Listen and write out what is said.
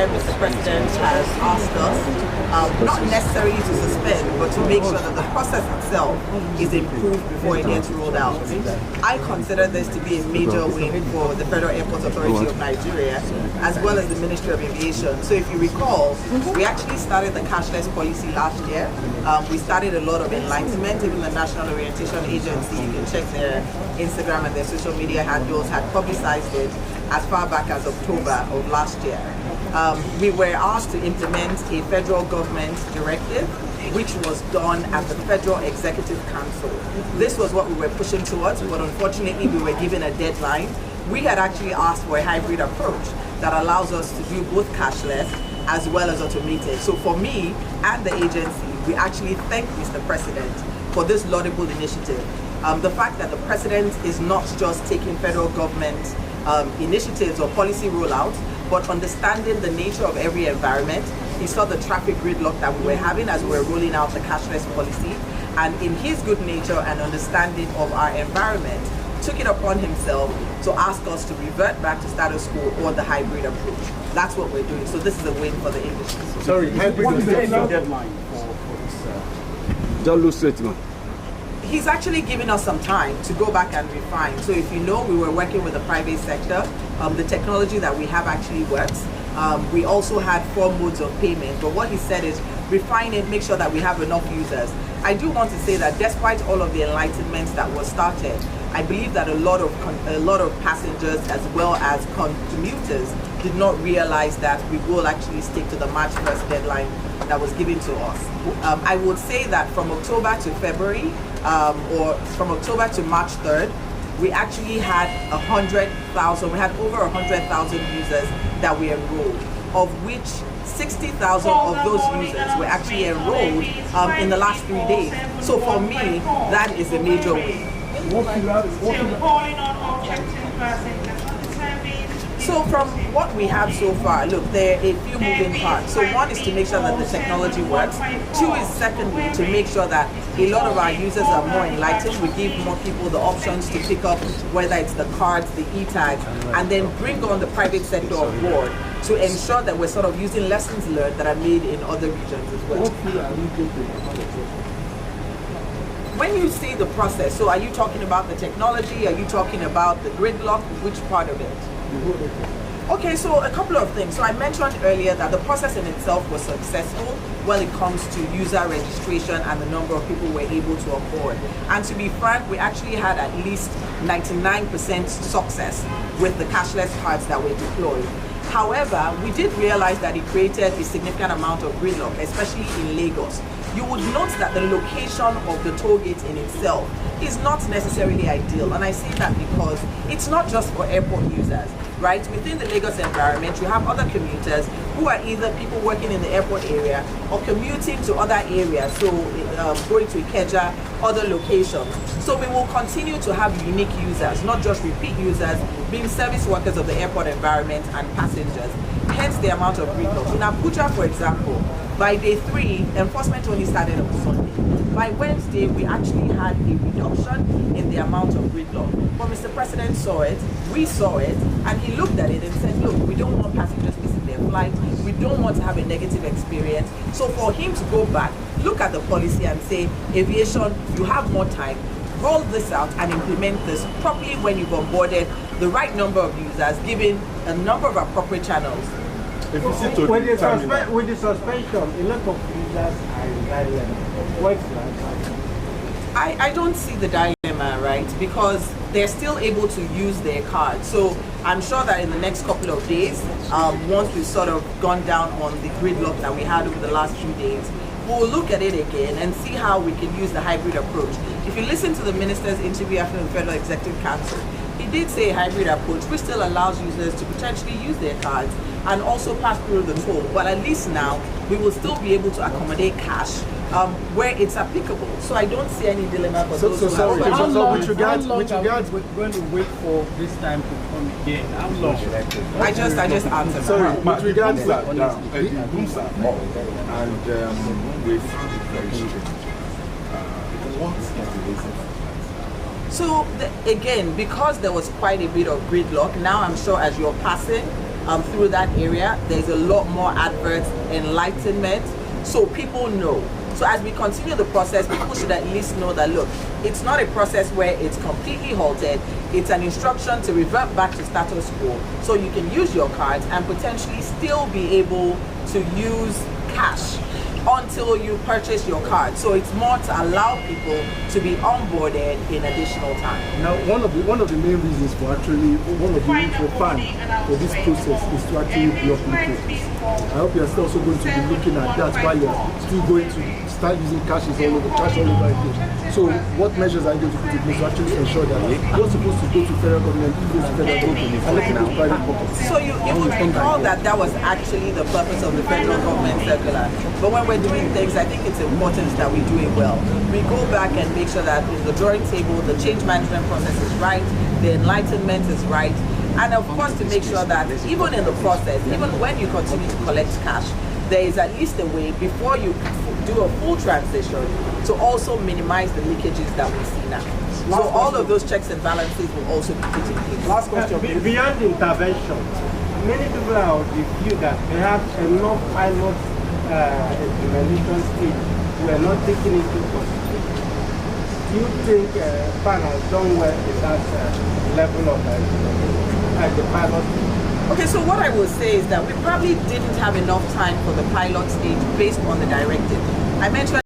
where Mr. President has asked us, not necessarily to suspend, but to make sure that the process itself is improved before it gets rolled out. I consider this to be a major win for the Federal Airport Authority of Nigeria, as well as the Ministry of Aviation. So if you recall, we actually started the cashless policy last year. We started a lot of enlightenment. Even the National Orientation Agency, you can check their Instagram and their social media handles, had publicized it as far back as October of last year. We were asked to implement a federal government directive, which was done at the Federal Executive Council. This was what we were pushing towards, but unfortunately we were given a deadline. We had actually asked for a hybrid approach that allows us to do both cashless as well as automated. So for me and the agency, we actually thank Mr. President for this laudable initiative. The fact that the President is not just taking federal government initiatives or policy rollouts, but understanding the nature of every environment. He saw the traffic gridlock that we were having as we were rolling out the cashless policy, and in his good nature and understanding of our environment, took it upon himself to ask us to revert back to status quo or the hybrid approach. That's what we're doing. So this is a win for the industry. Sorry, hybrid is the deadline for this? Don't lose statement. He's actually given us some time to go back and refine. So if you know, we were working with the private sector. The technology that we have actually works. We also had 4 modes of payment, but what he said is refine it, make sure that we have enough users. I do want to say that despite all of the enlightenment that was started, I believe that a lot of passengers as well as commuters did not realize that we will actually stick to the March 1st deadline that was given to us. I would say that from October to February, or from October to March 3rd, we actually had 100,000, we had over 100,000 users that we enrolled, of which 60,000 of those users were actually enrolled in the last 3 days. So for me, that is a major win. So from what we have so far, look, there are a few moving parts. So one is to make sure that the technology works. 2 is secondly to make sure that a lot of our users are more enlightened. We give more people the options to pick up, whether it's the cards, the e-tags, and then bring on the private sector on board to ensure that we're sort of using lessons learned that are made in other regions as well. When you see the process, so are you talking about the technology? Are you talking about the gridlock? Which part of it? Okay, so a couple of things. So I mentioned earlier that the process in itself was successful when it comes to user registration and the number of people we're able to onboard. And to be frank, we actually had at least 99% success with the cashless cards that were deployed. However, we did realize that it created a significant amount of gridlock, especially in Lagos. You would note that the location of the toll gate in itself is not necessarily ideal. And I say that because it's not just for airport users, right? Within the Lagos environment, you have other commuters who are either people working in the airport area or commuting to other areas, so going to Ikeja, other locations. So we will continue to have unique users, not just repeat users, being service workers of the airport environment and passengers, hence the amount of gridlock. In Abuja, for example, by day 3, enforcement only started on Sunday. By Wednesday, we actually had a reduction in the amount of gridlock. But Mr. President saw it, we saw it, and he looked at it and said, look, we don't want passengers missing their flight, we don't want to have a negative experience. So for him to go back, look at the policy and say, aviation, you have more time, roll this out and implement this properly when you've onboarded the right number of users, given a number of appropriate channels. With the suspension, a lot of users are in dilemma. What's that? I don't see the dilemma, right? Because they're still able to use their card. So I'm sure that in the next couple of days, once we've sort of gone down on the gridlock that we had over the last few days, we'll look at it again and see how we can use the hybrid approach. If you listen to the minister's interview after the Federal Executive Council, he did say a hybrid approach, which still allows users to potentially use their cards and also pass through the toll. But at least now, we will still be able to accommodate cash where it's applicable. So I don't see any dilemma for those who sorry, have. so with regards, we're going to wait for this time to come again. How long? I just answered. Sorry, with regards to and we found it very strange. What is the reason? So again, because there was quite a bit of gridlock, now I'm sure as you're passing, through that area. There's a lot more adverts, enlightenment, so people know. So as we continue the process, people should at least know that, look, it's not a process where it's completely halted. It's an instruction to revert back to status quo, so you can use your cards and potentially still be able to use cash until you purchase your card. So it's more to allow people to be onboarded in additional time. Now, one of the main reasons for one of the reasons for fun for this process is to actually block leakage. I hope you're also going to be looking at that while you're still going to start using cash all over again. So what measures are you going to put in place to actually ensure that what's supposed to go to federal government, it goes to federal government, and let it go to private pockets? So you would recall that was actually the purpose of the federal government circular. But when we're doing things, I think it's important that we do it well. We go back and make sure that in the drawing table, the change management process is right, the enlightenment is right, and of course to make sure that even in the process, even when you continue to collect cash, there is at least a way before you do a full transition to also minimize the leakages that we see now. So all of those checks and balances will also be put in place. Last question. Beyond intervention, many people are of the view that perhaps enough pilot implementation stage were not taken into consideration. Do you think PAN has done well in that level of the pilot? Okay, so what I will say is that we probably didn't have enough time for the pilot stage based on the directive. I mentioned